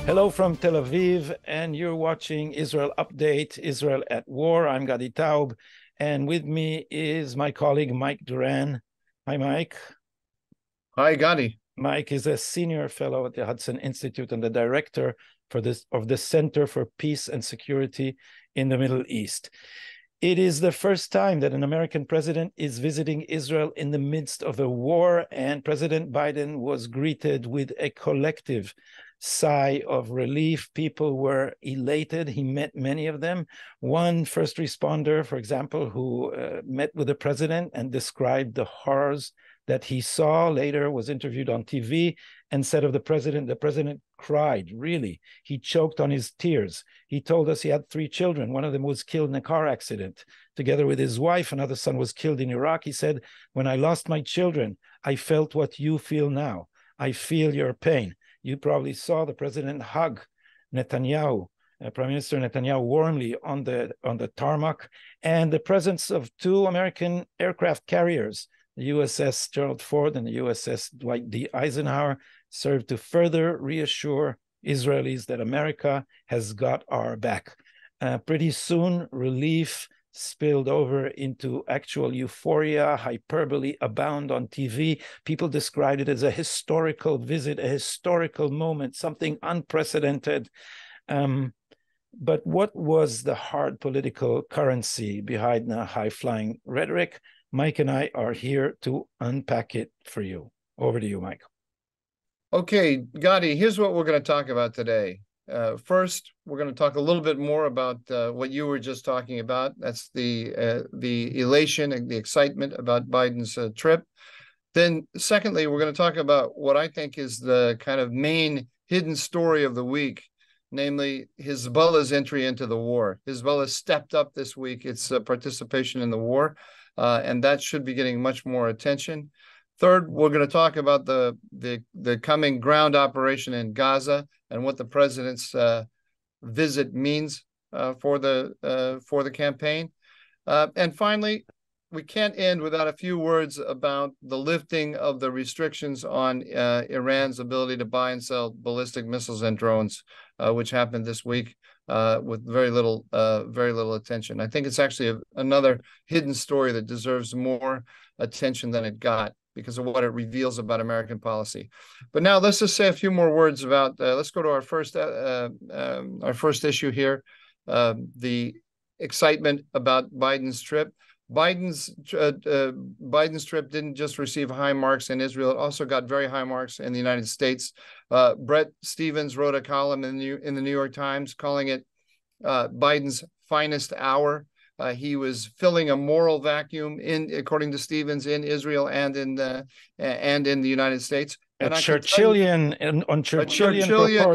Hello from Tel Aviv, and you're watching Israel Update, Israel at War. I'm Gadi Taub, and with me is my colleague, Mike Dooran. Hi, Mike. Hi, Gadi. Mike is a senior fellow at the Hudson Institute and the director of the Center for Peace and Security in the Middle East. It is the first time that an American president is visiting Israel in the midst of a war, and President Biden was greeted with a collective sigh of relief. People were elated. He met many of them. One first responder, for example, who met with the president and described the horrors that he saw, later was interviewed on TV and said of the president cried, really. He choked on his tears. He told us he had 3 children. One of them was killed in a car accident. Together with his wife, another son was killed in Iraq. He said, when I lost my children, I felt what you feel now. I feel your pain. You probably saw the president hug Netanyahu, Prime Minister Netanyahu, warmly on the tarmac, and the presence of 2 American aircraft carriers, the USS Gerald Ford and the USS Dwight D. Eisenhower, served to further reassure Israelis that America has got our back. Pretty soon, relief spilled over into actual euphoria. Hyperbole abound on TV. People described it as a historical visit, a historical moment, something unprecedented. But what was the hard political currency behind the high-flying rhetoric? Mike and I are here to unpack it for you. Over to you, Mike. Okay, Gadi, here's what we're going to talk about today. First, we're going to talk a little bit more about what you were just talking about. That's the elation and the excitement about Biden's trip. Then, secondly, we're going to talk about what I think is the kind of main hidden story of the week, namely Hezbollah's entry into the war. Hezbollah stepped up this week its participation in the war, and that should be getting much more attention. Third, we're going to talk about the coming ground operation in Gaza and what the president's visit means for the campaign. And finally, we can't end without a few words about the lifting of the restrictions on Iran's ability to buy and sell ballistic missiles and drones, which happened this week with very little attention. I think it's actually another hidden story that deserves more attention than it got, because of what it reveals about American policy. But now let's just say a few more words about, let's go to our first issue here, the excitement about Biden's trip. Biden's trip didn't just receive high marks in Israel, it also got very high marks in the United States. Bret Stephens wrote a column in the New York Times calling it Biden's finest hour. He was filling a moral vacuum, according to Stephens, in Israel and in the United States. And Churchillian proportions.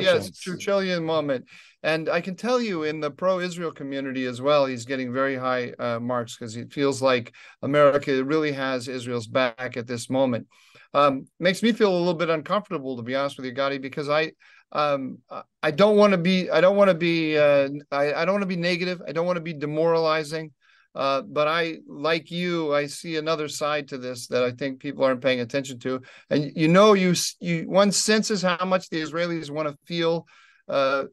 Yes, Churchillian moment. And I can tell you, in the pro-Israel community as well, he's getting very high marks, because it feels like America really has Israel's back at this moment. Makes me feel a little bit uncomfortable, to be honest with you, Gadi, because I don't want to be negative. I don't want to be demoralizing. But like you, I see another side to this that I think people aren't paying attention to. And one senses how much the Israelis want to feel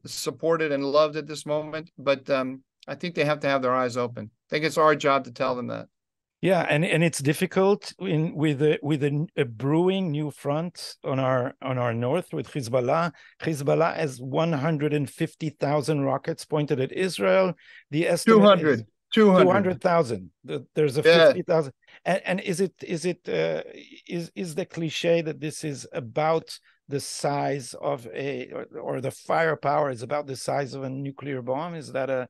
supported and loved at this moment. But I think they have to have their eyes open. I think it's our job to tell them that. Yeah, and it's difficult with a brewing new front on our north with Hezbollah. Hezbollah has 150,000 rockets pointed at Israel. The estimate is 200,000. There's a 50,000. And is the cliche that this is about the size of or the firepower is about the size of a nuclear bomb? Well,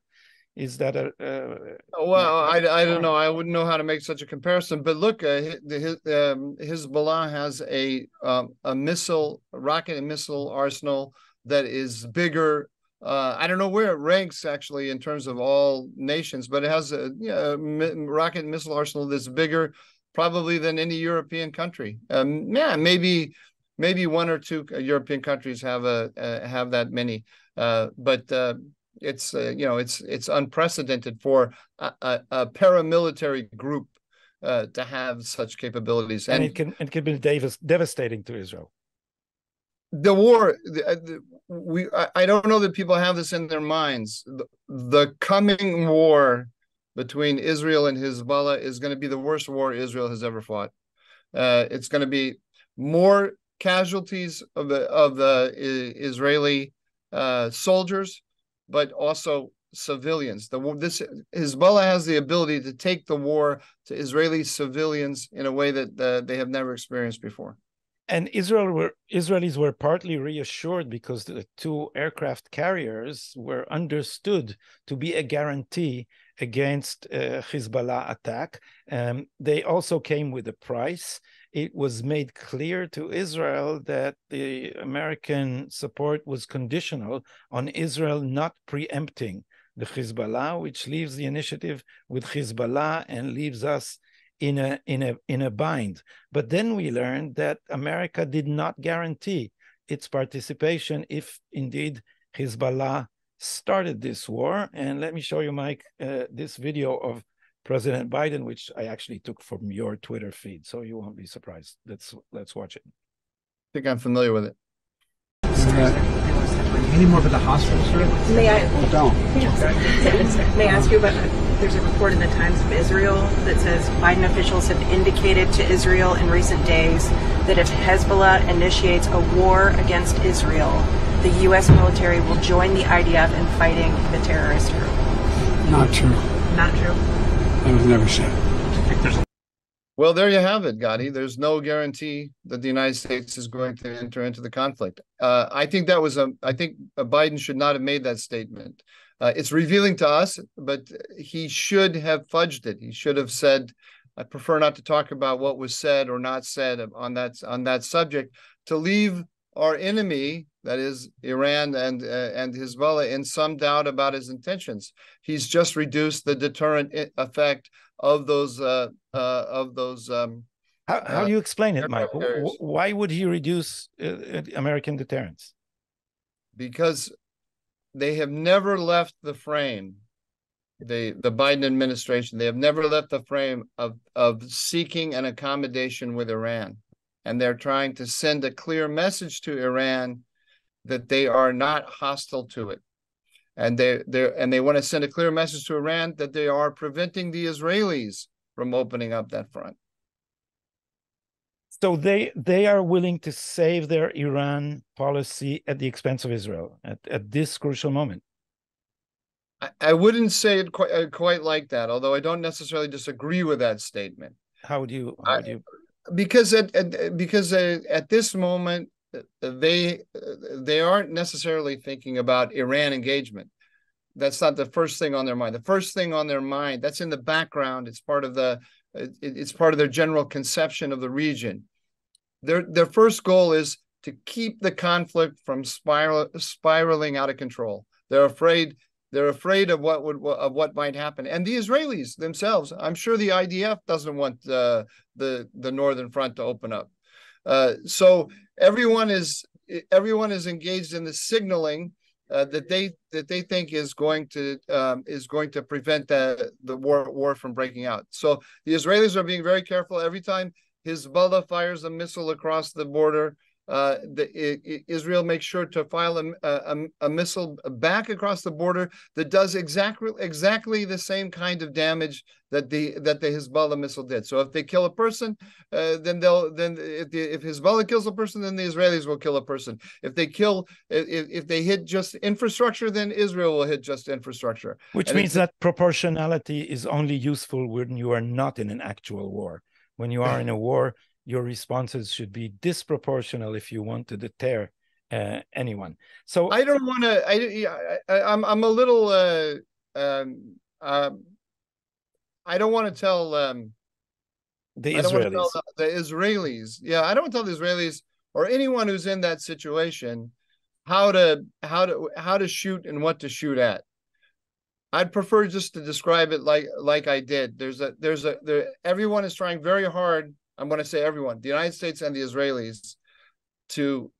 I don't know. I wouldn't know how to make such a comparison. But look, Hezbollah has a rocket and missile arsenal that is bigger. I don't know where it ranks actually in terms of all nations, but it has a rocket and missile arsenal that's bigger probably than any European country. Maybe 1 or 2 European countries have that many, but. It's unprecedented for a paramilitary group to have such capabilities, and it can be devastating to Israel. The war, I don't know that people have this in their minds. The coming war between Israel and Hezbollah is going to be the worst war Israel has ever fought. It's going to be more casualties of the Israeli soldiers, but also civilians. This Hezbollah has the ability to take the war to Israeli civilians in a way that they have never experienced before. And Israelis were partly reassured because the two aircraft carriers were understood to be a guarantee against Hezbollah attack. They also came with a price. It was made clear to Israel that the American support was conditional on Israel not preempting the Hezbollah, which leaves the initiative with Hezbollah and leaves us in a bind. But then we learned that America did not guarantee its participation if indeed Hezbollah started this war. And let me show you, Mike, this video of President Biden, which I actually took from your Twitter feed, so you won't be surprised. Let's watch it. I think I'm familiar with it. Any more about the hospital, sir? May I? Don't. May I ask you about, there's a report in the Times of Israel that says Biden officials have indicated to Israel in recent days that if Hezbollah initiates a war against Israel, the U.S. military will join the IDF in fighting the terrorist group. Not true. Not true? That was never said. Well, there you have it, Gadi. There's no guarantee that the United States is going to enter into the conflict. I think Biden should not have made that statement. It's revealing to us, but he should have fudged it. He should have said, "I prefer not to talk about what was said or not said on that subject," to leave our enemy, that is Iran and Hezbollah, in some doubt about his intentions. He's just reduced the deterrent effect of those. How do you explain it, Mike? Why would he reduce American deterrence? Because they have never left the frame. The Biden administration, they have never left the frame of seeking an accommodation with Iran. And they're trying to send a clear message to Iran that they are not hostile to it. And they want to send a clear message to Iran that they are preventing the Israelis from opening up that front. So they are willing to save their Iran policy at the expense of Israel at this crucial moment. I wouldn't say it quite like that, although I don't necessarily disagree with that statement. How would you? Because at this moment, they aren't necessarily thinking about Iran engagement. That's not the first thing on their mind. The first thing on their mind, that's in the background. It's part of their general conception of the region. Their first goal is to keep the conflict from spiraling out of control. They're afraid of what might happen. And the Israelis themselves, I'm sure the IDF doesn't want the northern front to open up. So everyone is engaged in the signaling that they think is going to prevent the war from breaking out. So the Israelis are being very careful. Every time Hezbollah fires a missile across the border, Israel makes sure to fire a missile back across the border that does exactly the same kind of damage that the Hezbollah missile did. So if they kill a person, if Hezbollah kills a person, then the Israelis will kill a person. If they hit just infrastructure, then Israel will hit just infrastructure. Which means that proportionality is only useful when you are not in an actual war. When you are in a war, your responses should be disproportional if you want to deter anyone. So I don't want to. I'm a little. I don't want to tell the Israelis. Yeah, I don't want to tell the Israelis or anyone who's in that situation how to shoot and what to shoot at. I'd prefer just to describe it like I did. Everyone is trying very hard. I'm going to say everyone, the United States and the Israelis, to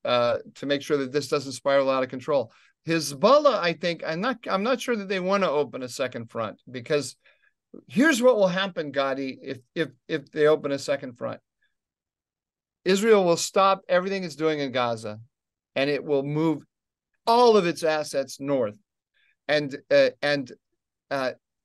make sure that this doesn't spiral out of control. Hezbollah, I think, I'm not sure that they want to open a second front, because here's what will happen, Gadi, if they open a second front. Israel will stop everything it's doing in Gaza, and it will move all of its assets north, and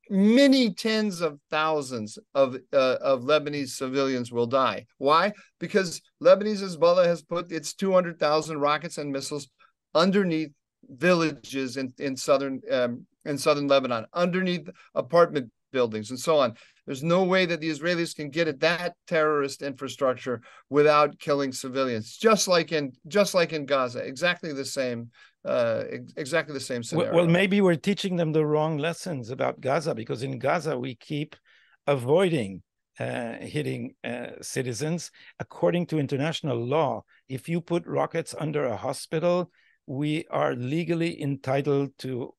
many tens of thousands of Lebanese civilians will die. Why? Because Lebanese Hezbollah has put its 200,000 rockets and missiles underneath villages in southern Lebanon, underneath apartment buildings and so on. There's no way that the Israelis can get at that terrorist infrastructure without killing civilians. Just like in Gaza, exactly the same scenario. Well, maybe we're teaching them the wrong lessons about Gaza, because in Gaza we keep avoiding hitting citizens. According to international law, if you put rockets under a hospital, we are legally entitled to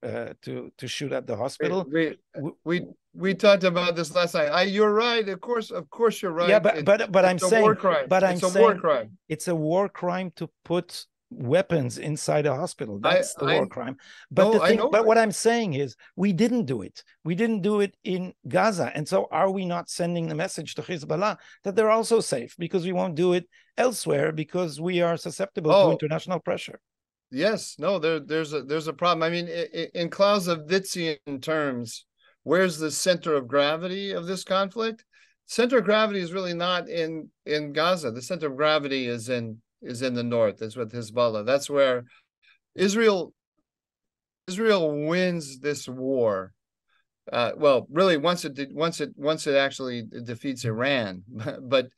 shoot at the hospital. We talked about this last night. You're right. Of course, you're right. Yeah, but I'm saying, war crime. It's a war crime. It's a war crime to put weapons inside a hospital. That's the war crime. But what I'm saying is, we didn't do it. We didn't do it in Gaza, and so are we not sending the message to Hezbollah that they're also safe, because we won't do it elsewhere because we are susceptible to international pressure? Yes, no, there's a problem. I mean, in Clausewitzian terms, where's the center of gravity of this conflict? Center of gravity is really not in Gaza. The center of gravity is in the north. That's with Hezbollah. That's where Israel wins this war. Well, really, once it actually defeats Iran, but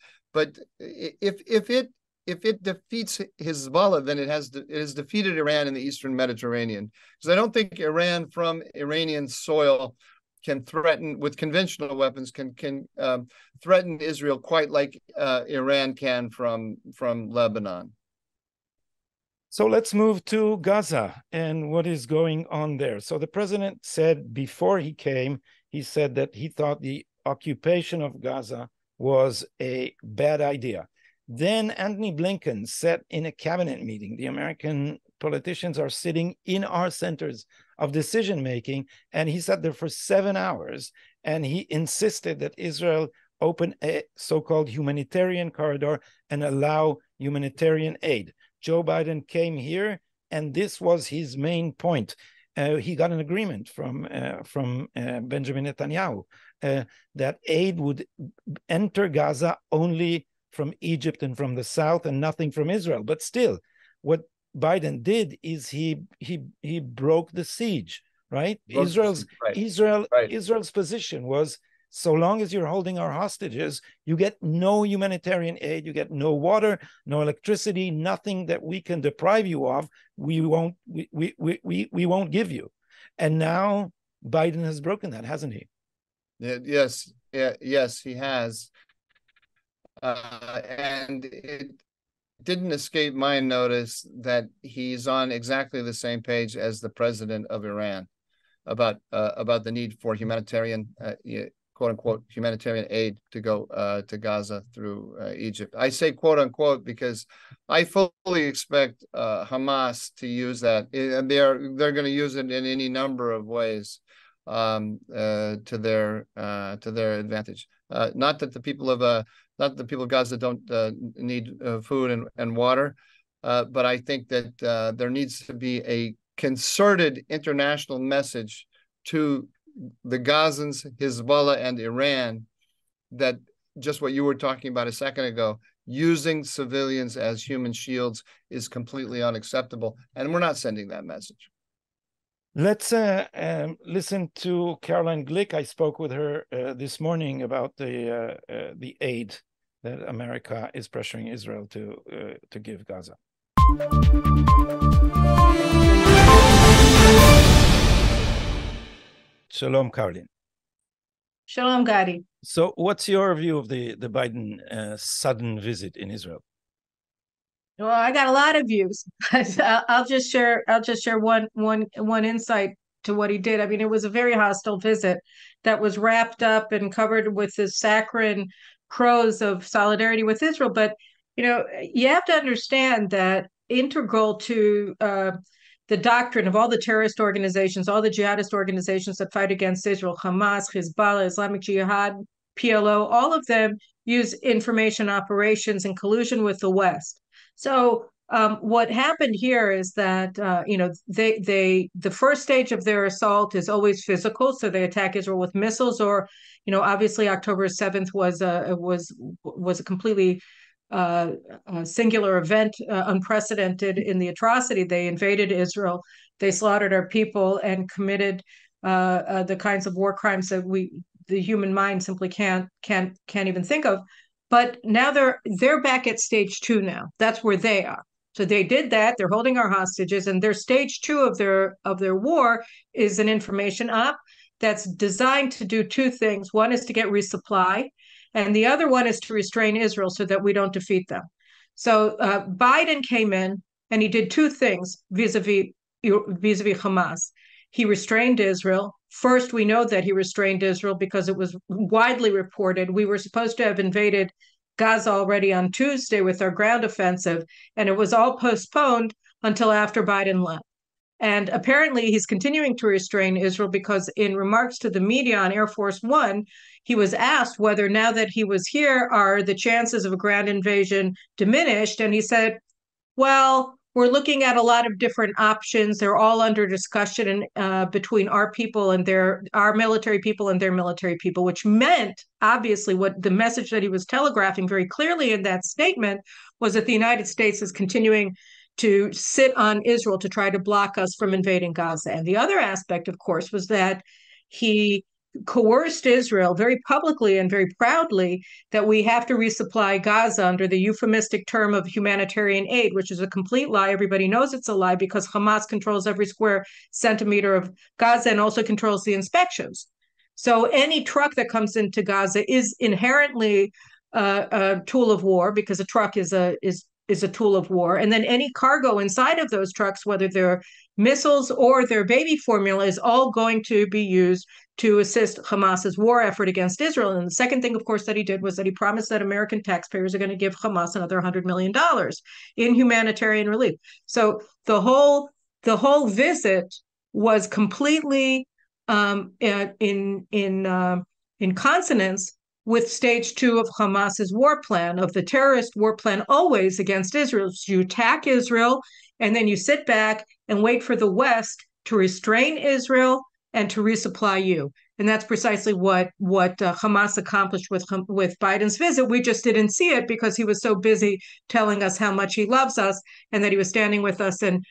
if it defeats Hezbollah, then it has defeated Iran in the Eastern Mediterranean. Because I don't think Iran from Iranian soil can threaten with conventional weapons, can threaten Israel quite like Iran can from Lebanon. So let's move to Gaza and what is going on there. So the president said before he came, he said that he thought the occupation of Gaza was a bad idea. Then Antony Blinken said in a cabinet meeting, the American politicians are sitting in our centers of decision-making, and he sat there for 7 hours, and he insisted that Israel open a so-called humanitarian corridor and allow humanitarian aid. Joe Biden came here, and this was his main point. He got an agreement from Benjamin Netanyahu that aid would enter Gaza only from Egypt and from the south, and nothing from Israel. But still, what Biden did is he broke the siege, right? Israel's position was, so long as you're holding our hostages, you get no humanitarian aid, you get no water, no electricity, nothing that we can deprive you of, we won't give you. And now Biden has broken that, hasn't he? Yes, he has. And it didn't escape my notice that he's on exactly the same page as the president of Iran about the need for humanitarian, quote unquote, humanitarian aid to go to Gaza through Egypt. I say quote unquote because I fully expect Hamas to use that, and they're going to use it in any number of ways to their advantage. Not that the people of Gaza don't need food and water, but I think that there needs to be a concerted international message to the Gazans, Hezbollah, and Iran that just what you were talking about a second ago, using civilians as human shields is completely unacceptable, and we're not sending that message. Let's listen to Caroline Glick. I spoke with her this morning about the aid that America is pressuring Israel to give Gaza. Shalom, Caroline. Shalom, Gadi. So what's your view of the Biden sudden visit in Israel? Well, I got a lot of views. I'll just share one insight to what he did. I mean, it was a very hostile visit that was wrapped up and covered with the saccharine prose of solidarity with Israel. But, you have to understand that integral to the doctrine of all the terrorist organizations, all the jihadist organizations that fight against Israel, Hamas, Hezbollah, Islamic Jihad, PLO, all of them use information operations in collusion with the West. So what happened here is that the first stage of their assault is always physical, so they attack Israel with missiles, or obviously October 7th was a completely singular event, unprecedented in the atrocity. They invaded Israel, they slaughtered our people, and committed the kinds of war crimes that the human mind simply can't even think of. But now they're back at stage 2 now. That's where they are. So they did that. They're holding our hostages, and their stage 2 of their war is an information op that's designed to do 2 things. One is to get resupply, and the other one is to restrain Israel so that we don't defeat them. So Biden came in and he did 2 things vis-a-vis Hamas. He restrained Israel. First, we know that he restrained Israel because it was widely reported. We were supposed to have invaded Gaza already on Tuesday with our ground offensive, and it was all postponed until after Biden left. And apparently he's continuing to restrain Israel because in remarks to the media on Air Force One, he was asked whether now that he was here, are the chances of a ground invasion diminished? And he said, well, we're looking at a lot of different options. They're all under discussion between our people and our military people and their military people, which meant, obviously, what the message that he was telegraphing very clearly in that statement was that the United States is continuing to sit on Israel to try to block us from invading Gaza. And the other aspect, of course, was that he coerced Israel very publicly and very proudly that we have to resupply Gaza under the euphemistic term of humanitarian aid, which is a complete lie. Everybody knows it's a lie because Hamas controls every square centimeter of Gaza and also controls the inspections. So any truck that comes into Gaza is inherently a tool of war, because a truck is a tool of war. And then any cargo inside of those trucks, whether they're missiles or their baby formula, is all going to be used to assist Hamas's war effort against Israel. And the second thing, of course, that he did was that he promised that American taxpayers are going to give Hamas another $100 million in humanitarian relief. So the whole visit was completely in consonance with stage 2 of Hamas's war plan, of the terrorist war plan always against Israel. So you attack Israel, and then you sit back and wait for the West to restrain Israel and to resupply you. And that's precisely what Hamas accomplished with Biden's visit. We just didn't see it because he was so busy telling us how much he loves us and that he was standing with us, and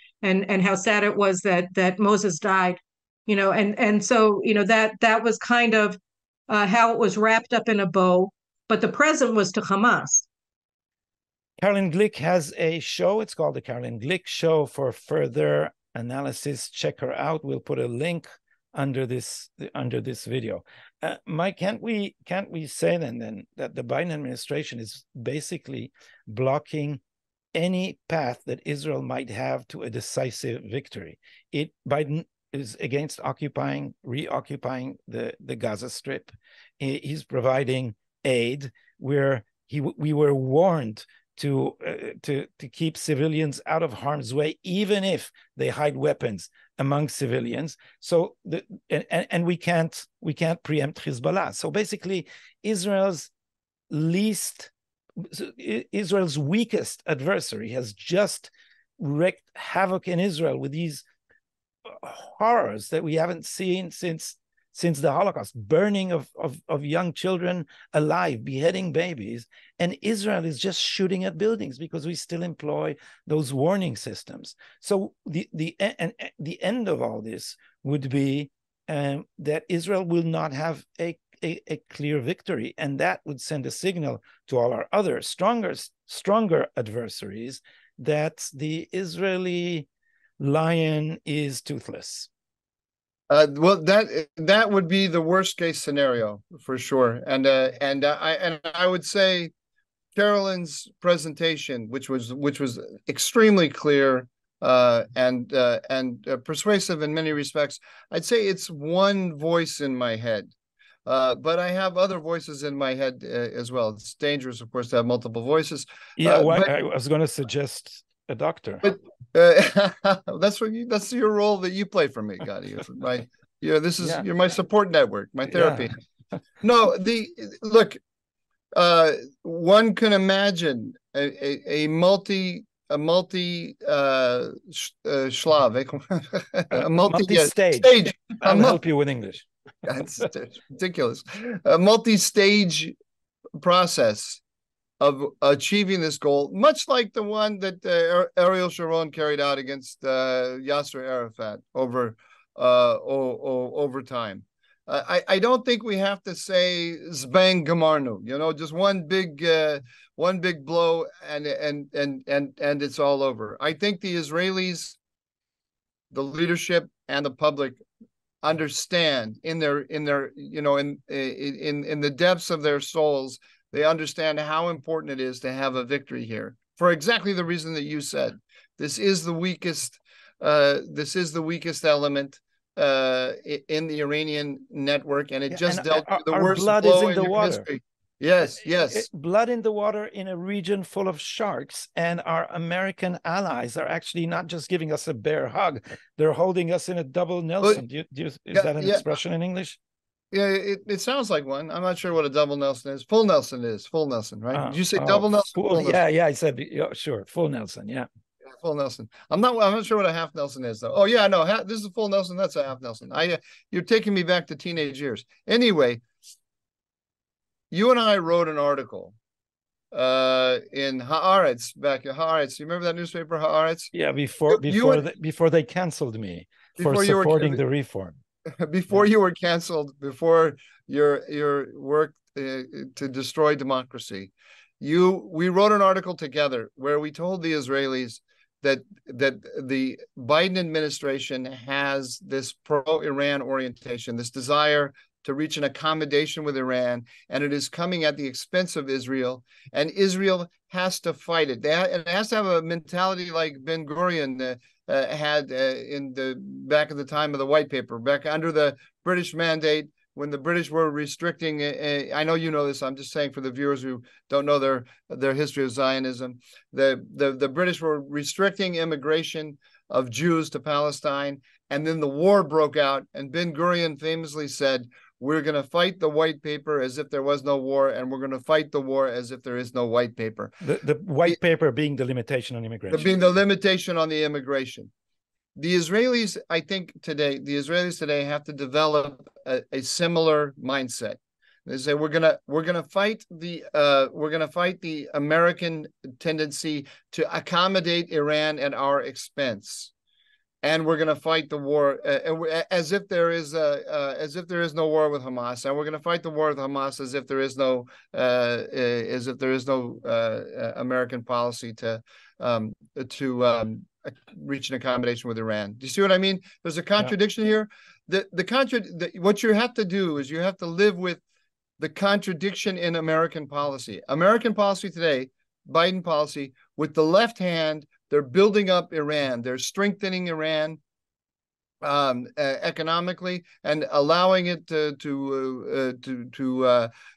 how sad it was that Moses died. And so that was kind of how it was wrapped up in a bow, but the present was to Hamas. Caroline Glick has a show. It's called the Caroline Glick Show. For further analysis, check her out. We'll put a link under this video. Mike, can't we say then that the Biden administration is basically blocking any path that Israel might have to a decisive victory? Biden is against reoccupying the Gaza Strip. He's providing aid where we were warned to keep civilians out of harm's way, even if they hide weapons among civilians. So and we can't preempt Hezbollah. So basically, Israel's weakest adversary has just wreaked havoc in Israel with these horrors that we haven't seen since the Holocaust, burning of young children alive, beheading babies, and Israel is just shooting at buildings because we still employ those warning systems. So the end of all this would be that Israel will not have a clear victory, and that would send a signal to all our other stronger adversaries that the Israeli lion is toothless. Well, that would be the worst case scenario for sure, and I would say Carolyn's presentation, which was extremely clear and persuasive in many respects, I'd say it's one voice in my head, but I have other voices in my head as well. It's dangerous, of course, to have multiple voices. Yeah, I was going to suggest a doctor. But that's your role that you play for me, Gadi. You're my support network, my therapy. Yeah. No, look, one can imagine a multi multi-stage. I'll help you with English. That's ridiculous. A multi-stage process of achieving this goal, much like the one that Ariel Sharon carried out against Yasser Arafat over time. I don't think we have to say zbang gamarnu, just one big blow and it's all over. I think the Israelis, the leadership and the public understand in the depths of their souls, they understand how important it is to have a victory here for exactly the reason that you said. This is the weakest element in the Iranian network, and it just dealt with the worst blow in history. Yes. Blood in the water in a region full of sharks, and our American allies are actually not just giving us a bear hug; they're holding us in a double Nelson. Is that an expression in English? Yeah, it sounds like one. I'm not sure what a double Nelson is. Full Nelson is full Nelson, right? Did you say double Nelson? Full Nelson? Yeah. I said sure, full Nelson. Yeah. Full Nelson. I'm not sure what a half Nelson is though. Oh yeah, no, this is a full Nelson. That's a half Nelson. You're taking me back to teenage years. Anyway, you and I wrote an article in Haaretz, back at Haaretz. You remember that newspaper, Haaretz? Yeah, before they canceled me for supporting the reform. Before you were canceled, before your work to destroy democracy, we wrote an article together where we told the Israelis that the Biden administration has this pro-Iran orientation, this desire to reach an accommodation with Iran, and it is coming at the expense of Israel, and Israel has to fight it. It has to have a mentality like Ben Gurion had in the back of the time of the white paper, back under the British mandate, when the British were restricting, I know you know this, I'm just saying for the viewers who don't know their history of Zionism, the British were restricting immigration of Jews to Palestine, and then the war broke out, and Ben Gurion famously said, we're going to fight the white paper as if there was no war, and we're going to fight the war as if there is no white paper. The white paper being the limitation on immigration. Being the limitation on the immigration. The Israelis today have to develop a similar mindset. They say we're gonna fight the American tendency to accommodate Iran at our expense, and we're gonna fight the war as if there is no war with Hamas, and we're gonna fight the war with Hamas as if there is no American policy to reach an accommodation with Iran. Do you see what I mean? There's a contradiction here. What you have to do is you have to live with the contradiction in American policy. American policy today, Biden policy, with the left hand, they're building up Iran. They're strengthening Iran economically and allowing it to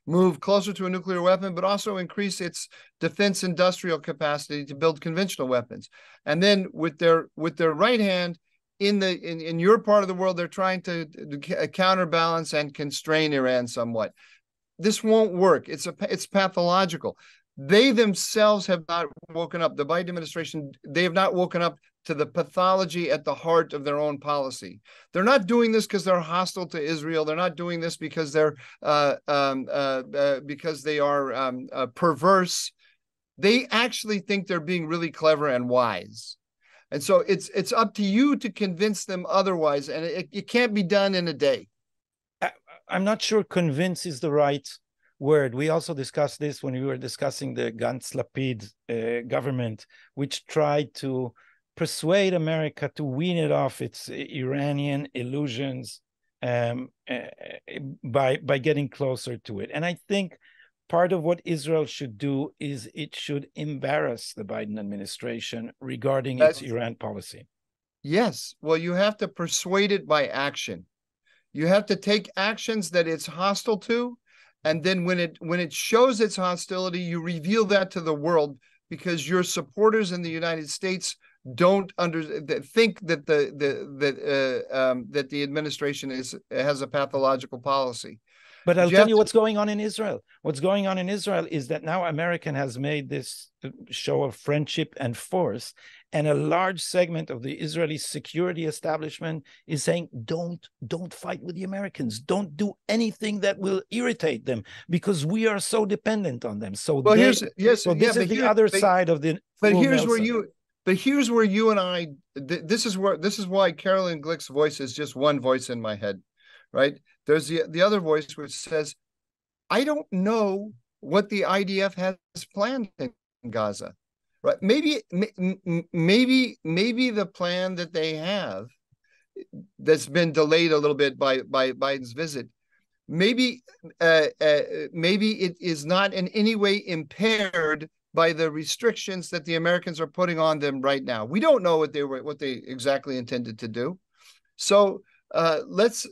move closer to a nuclear weapon, but also increase its defense industrial capacity to build conventional weapons. And then with their right hand, in your part of the world, they're trying to counterbalance and constrain Iran somewhat. This won't work. It's pathological. They themselves have not woken up. The Biden administration, they have not woken up to the pathology at the heart of their own policy. They're not doing this because they're hostile to Israel. They're not doing this because they are perverse. They actually think they're being really clever and wise. And so it's up to you to convince them otherwise, and it can't be done in a day. I'm not sure convince is the right word. We also discussed this when we were discussing the Gantz-Lapid government, which tried to persuade America to wean it off its Iranian illusions by getting closer to it. And I think part of what Israel should do is it should embarrass the Biden administration regarding its Iran policy. Yes. Well, you have to persuade it by action. You have to take actions that it's hostile to, and then when it shows its hostility, you reveal that to the world, because your supporters in the United States don't think that the administration has a pathological policy. But I'll tell you what's going on in Israel. What's going on in Israel is that now American has made this show of friendship and force, and a large segment of the Israeli security establishment is saying, don't fight with the Americans. Don't do anything that will irritate them, because we are so dependent on them. So this is the other side of the. But here's where you and I. This is why Carolyn Glick's voice is just one voice in my head, right? There's the other voice which says, I don't know what the IDF has planned in Gaza, right? Maybe the plan that they have that's been delayed a little bit by Biden's visit, maybe it is not in any way impaired by the restrictions that the Americans are putting on them right now. We don't know what they exactly intended to do. So let's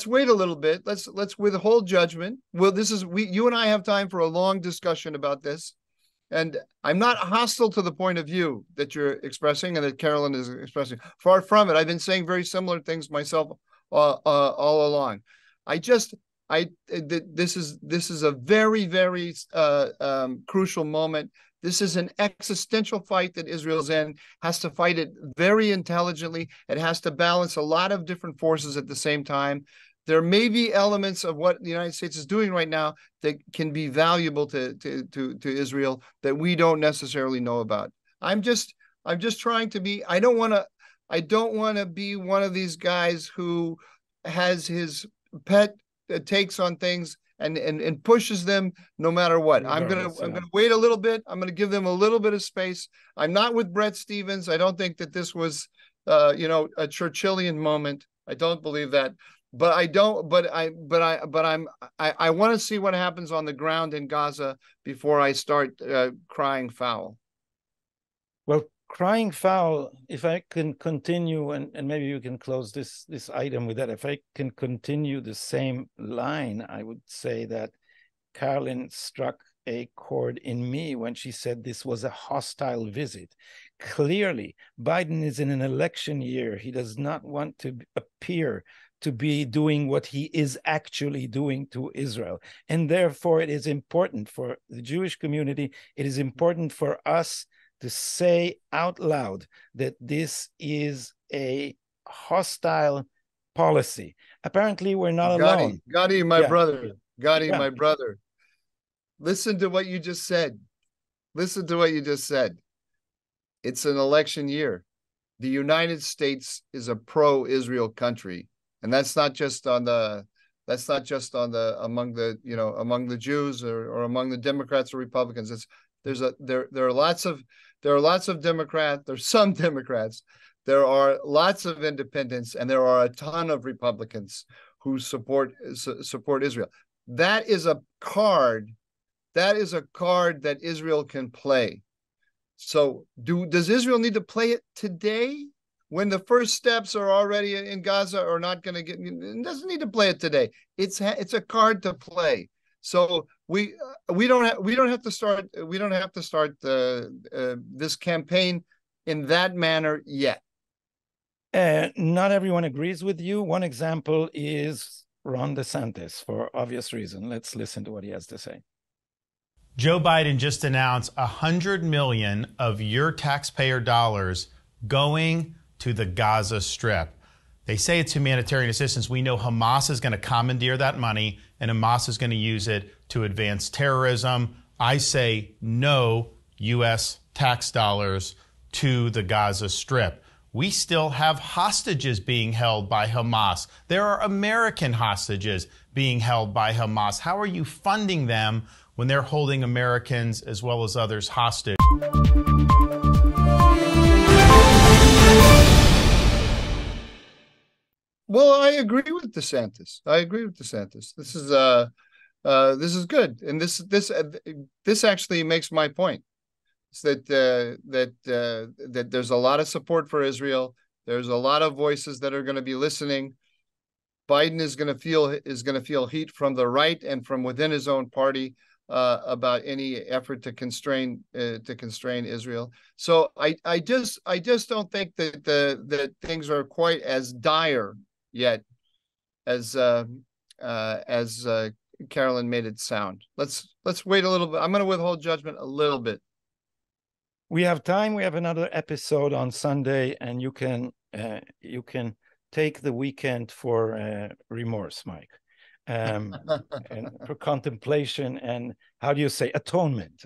wait a little bit. Let's withhold judgment. Well, you and I have time for a long discussion about this. And I'm not hostile to the point of view that you're expressing and that Carolyn is expressing. Far from it. I've been saying very similar things myself all along. This is a very, very crucial moment. This is an existential fight that Israel's in, has to fight it very intelligently. It has to balance a lot of different forces at the same time. There may be elements of what the United States is doing right now that can be valuable to Israel that we don't necessarily know about. I'm just trying to be. I don't want to be one of these guys who has his pet takes on things and pushes them no matter what. I'm gonna wait a little bit. I'm gonna give them a little bit of space. I'm not with Bret Stephens. I don't think that this was a Churchillian moment. I don't believe that. But I want to see what happens on the ground in Gaza before I start crying foul. Well, crying foul, if I can continue, and maybe you can close this item with that. If I can continue the same line, I would say that Carolyn struck a chord in me when she said this was a hostile visit. Clearly, Biden is in an election year. He does not want to appear to be doing what he is actually doing to Israel. And therefore, it is important for the Jewish community, it is important for us to say out loud that this is a hostile policy. Apparently, we're not alone. Gadi, my brother. Gadi, my brother. Listen to what you just said. Listen to what you just said. It's an election year. The United States is a pro-Israel country. And that's not just among the Jews or among the Democrats or Republicans. There are lots of Democrats. There's some Democrats. There are lots of independents, and there are a ton of Republicans who support Israel. That is a card. That is a card that Israel can play. So does Israel need to play it today? When the first steps are already in Gaza are not going to get, it doesn't need to play it today. It's a card to play. So we don't have to start this campaign in that manner yet. Not everyone agrees with you. One example is Ron DeSantis, for obvious reason. Let's listen to what he has to say. Joe Biden just announced $100 million of your taxpayer dollars going to the Gaza Strip. They say it's humanitarian assistance. We know Hamas is going to commandeer that money, and Hamas is going to use it to advance terrorism. I say no U.S. tax dollars to the Gaza Strip. We still have hostages being held by Hamas. There are American hostages being held by Hamas. How are you funding them when they're holding Americans as well as others hostage? Well, I agree with DeSantis. This is good, and this actually makes my point. It's that there's a lot of support for Israel. There's a lot of voices that are going to be listening. Biden is going to feel heat from the right and from within his own party about any effort to constrain Israel. So I just don't think that things are quite as dire yet as Carolyn made it sound. Let's wait a little bit. I'm going to withhold judgment a little bit. We have time. We have another episode on Sunday, and you can take the weekend for remorse, Mike, and for contemplation and, how do you say, atonement.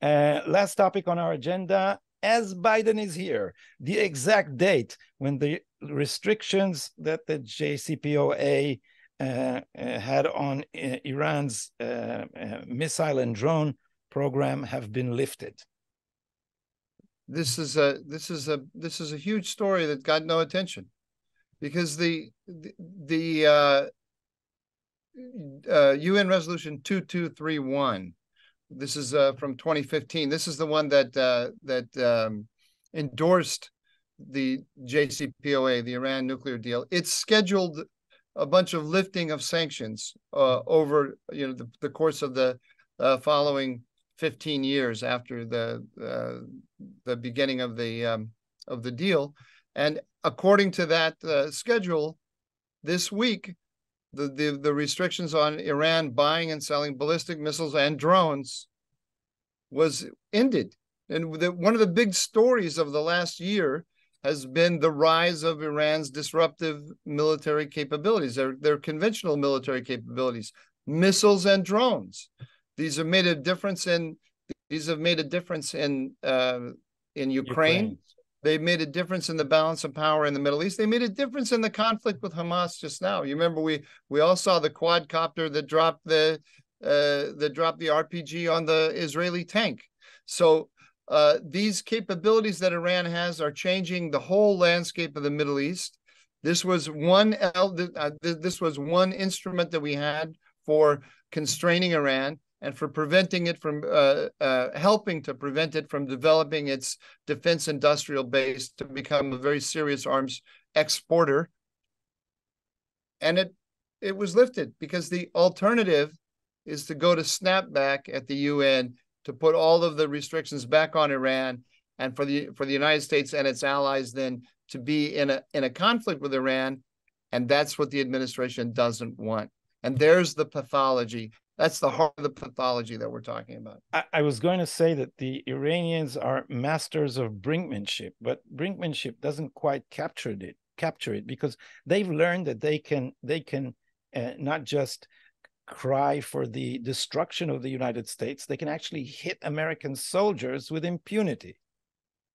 Last topic on our agenda, as Biden is here, the exact date when the restrictions that the JCPOA had on Iran's missile and drone program have been lifted. This is a huge story that got no attention, because the UN Resolution 2231. This is from 2015. This is the one that endorsed the JCPOA, the Iran nuclear deal. It scheduled a bunch of lifting of sanctions over the course of the following 15 years after the beginning of the deal. And according to that schedule, this week, the restrictions on Iran buying and selling ballistic missiles and drones was ended. And one of the big stories of the last year has been the rise of Iran's disruptive military capabilities, their conventional military capabilities, missiles and drones. These have made a difference in Ukraine. They've made a difference in the balance of power in the Middle East. They made a difference in the conflict with Hamas just now. You remember we all saw the quadcopter that dropped the RPG on the Israeli tank. So these capabilities that Iran has are changing the whole landscape of the Middle East. This was one instrument that we had for constraining Iran and for preventing it from helping to prevent it from developing its defense industrial base to become a very serious arms exporter. And it was lifted because the alternative is to go to snapback at the UN to put all of the restrictions back on Iran, and for the United States and its allies then to be in a conflict with Iran. And that's what the administration doesn't want. And there's the pathology. That's the heart of the pathology that we're talking about. I was going to say that the Iranians are masters of brinkmanship, but brinkmanship doesn't quite capture it because they've learned that they can not just cry for the destruction of the United States, they can actually hit American soldiers with impunity.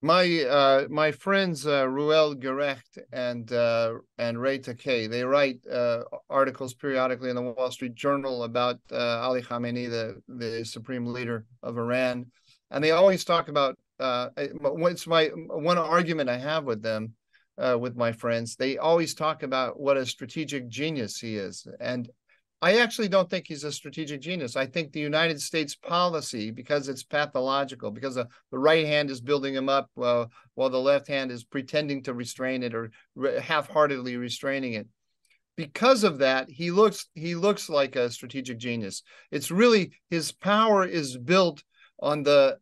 My friends Ruel Gerecht and Ray Takei, they write articles periodically in the Wall Street Journal about Ali Khamenei, the supreme leader of Iran, and they always talk about. It's my one argument I have with them, with my friends. They always talk about what a strategic genius he is, and I actually don't think he's a strategic genius. I think the United States policy, because it's pathological, because the right hand is building him up while the left hand is pretending to restrain it or half-heartedly restraining it. Because of that, he looks like a strategic genius. It's really his power is built on the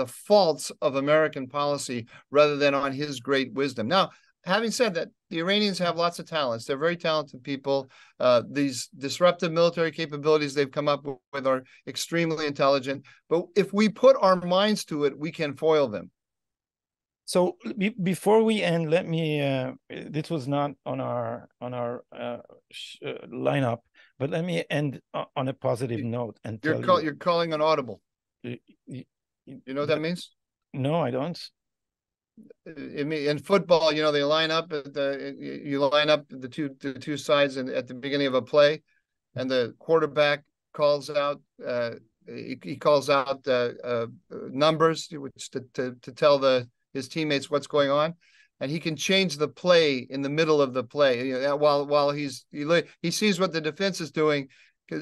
faults of American policy rather than on his great wisdom. Now, having said that, the Iranians have lots of talents. They're very talented people. These disruptive military capabilities they've come up with are extremely intelligent. But if we put our minds to it, we can foil them. So before we end, let me. This was not on our lineup, but let me end on a positive note. And you're calling an audible. You know what that means? No, I don't. In football, they line up you line up the two sides and at the beginning of a play, and the quarterback calls out he calls out numbers which to tell his teammates what's going on, and he can change the play in the middle of the play while he sees what the defense is doing,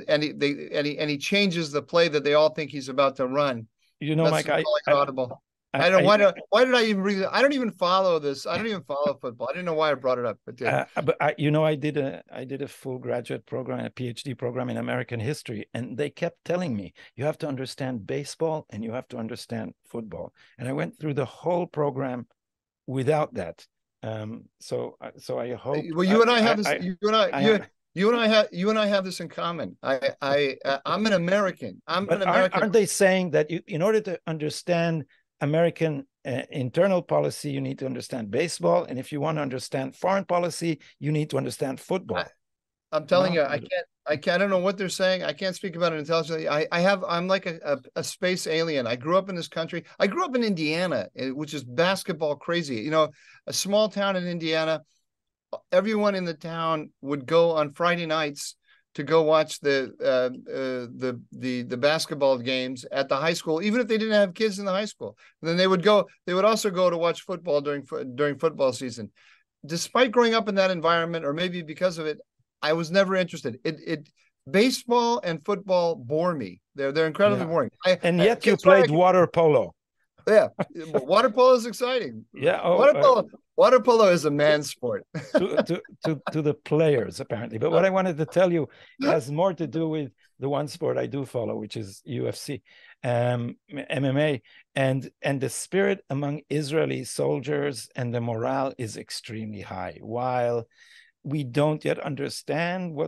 and he changes the play that they all think he's about to run. Mike, audible. I don't. Why did I even read it? I don't even follow this. I don't even follow football. I didn't know why I brought it up. But I did a full graduate program, a PhD program in American history, and they kept telling me you have to understand baseball and you have to understand football. And I went through the whole program without that. So I hope. Well, you and I have this. You and I have this in common. I'm an American. Aren't they saying that in order to understand American internal policy, you need to understand baseball, and if you want to understand foreign policy, you need to understand football? I'm telling you, I don't know what they're saying. I can't speak about it intelligently. I'm like a space alien. I grew up in this country. I grew up in Indiana, which is basketball crazy. You know, a small town in Indiana. Everyone in the town would go on Friday nights to go watch the basketball games at the high school, even if they didn't have kids in the high school. And then they would also go to watch football during football season. Despite growing up in that environment, or maybe because of it, I was never interested. Baseball and football bore me. They're incredibly boring. Yet you played water polo. Yeah, water polo is exciting. Yeah, water polo is a man's sport. to the players, apparently. But what I wanted to tell you has more to do with the one sport I do follow, which is UFC, MMA, and the spirit among Israeli soldiers and the morale is extremely high. While we don't yet understand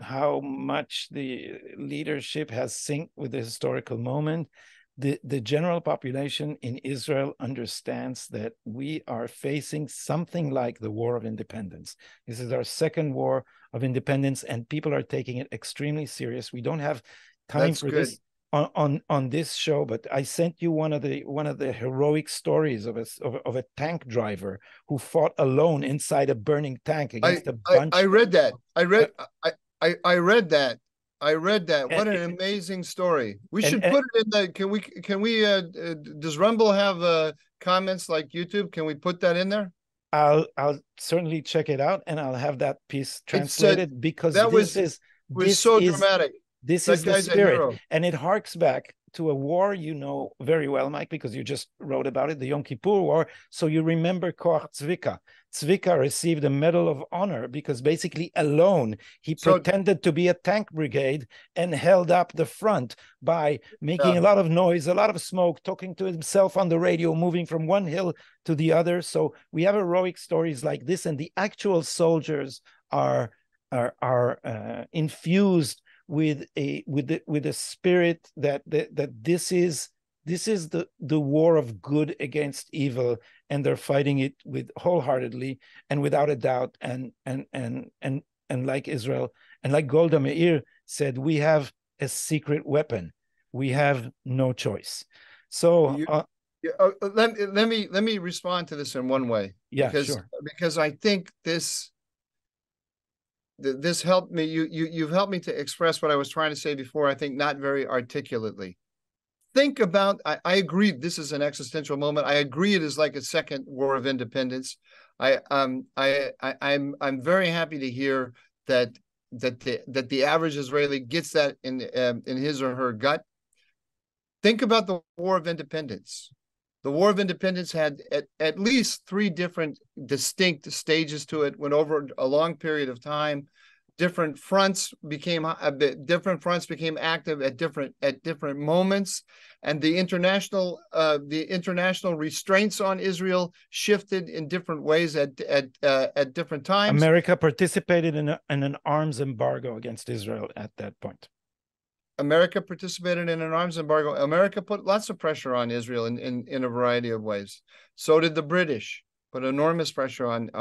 how much the leadership has synced with the historical moment, the general population in Israel understands that we are facing something like the War of Independence. This is our second war of independence, and people are taking it extremely serious. We don't have time for this on this show, but I sent you one of the heroic stories of a tank driver who fought alone inside a burning tank against a bunch. I read that. I read that. What an amazing story. We should put it in the, can we does Rumble have comments like YouTube? Can we put that in there? I'll certainly check it out, and I'll have that piece translated, because this was so dramatic. This is the spirit, and it harks back to a war you know very well, Mike, because you just wrote about it, the Yom Kippur War. So you remember Koach Tzvika. Tzvika received a Medal of Honor because basically alone he pretended to be a tank brigade and held up the front by making a lot of noise, a lot of smoke, talking to himself on the radio, moving from one hill to the other. So we have heroic stories like this, and the actual soldiers are infused with a spirit that this is the war of good against evil, and they're fighting it with wholeheartedly and without a doubt. And like Israel and like Golda Meir said, we have a secret weapon. We have no choice. So let me respond to this in one way. Yeah, sure. Because I think this helped me. You've helped me to express what I was trying to say before, I think not very articulately. Think about, I agree this is an existential moment. I agree it is like a second war of independence. I'm very happy to hear that the average Israeli gets that in his or her gut. Think about the War of Independence. The War of Independence had at least three different distinct stages to it, went over a long period of time. Different fronts became active at different moments, and the international restraints on Israel shifted in different ways at different times. America participated in an arms embargo against Israel at that point. America participated in an arms embargo. America put lots of pressure on Israel in a variety of ways. So did the British. Put enormous pressure on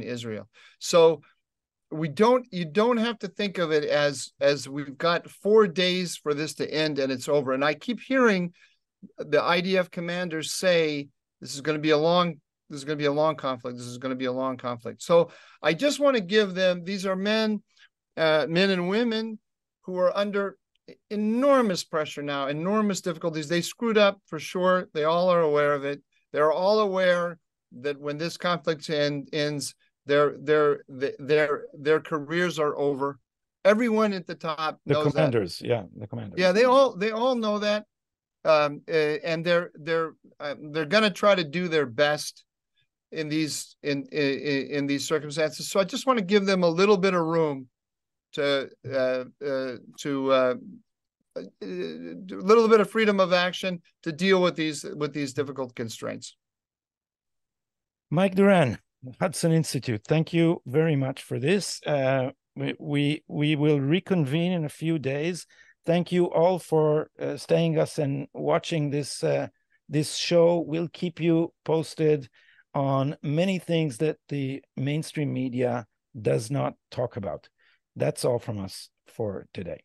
Israel. So you don't have to think of it as we've got 4 days for this to end and it's over. And I keep hearing the IDF commanders say this is going to be a long conflict. This is going to be a long conflict. So I just want to give them, these are men and women who are under enormous pressure now, enormous difficulties. They screwed up for sure. They all are aware of it. They're all aware that when this conflict ends, their careers are over. Everyone at the top knows that. The commanders. Yeah, they all know that, and they're going to try to do their best in these circumstances. So I just want to give them a little bit of room to a little bit of freedom of action to deal with these difficult constraints. Mike Dooran, Hudson Institute, thank you very much for this. We will reconvene in a few days. Thank you all for staying us and watching this this show. We'll keep you posted on many things that the mainstream media does not talk about. That's all from us for today.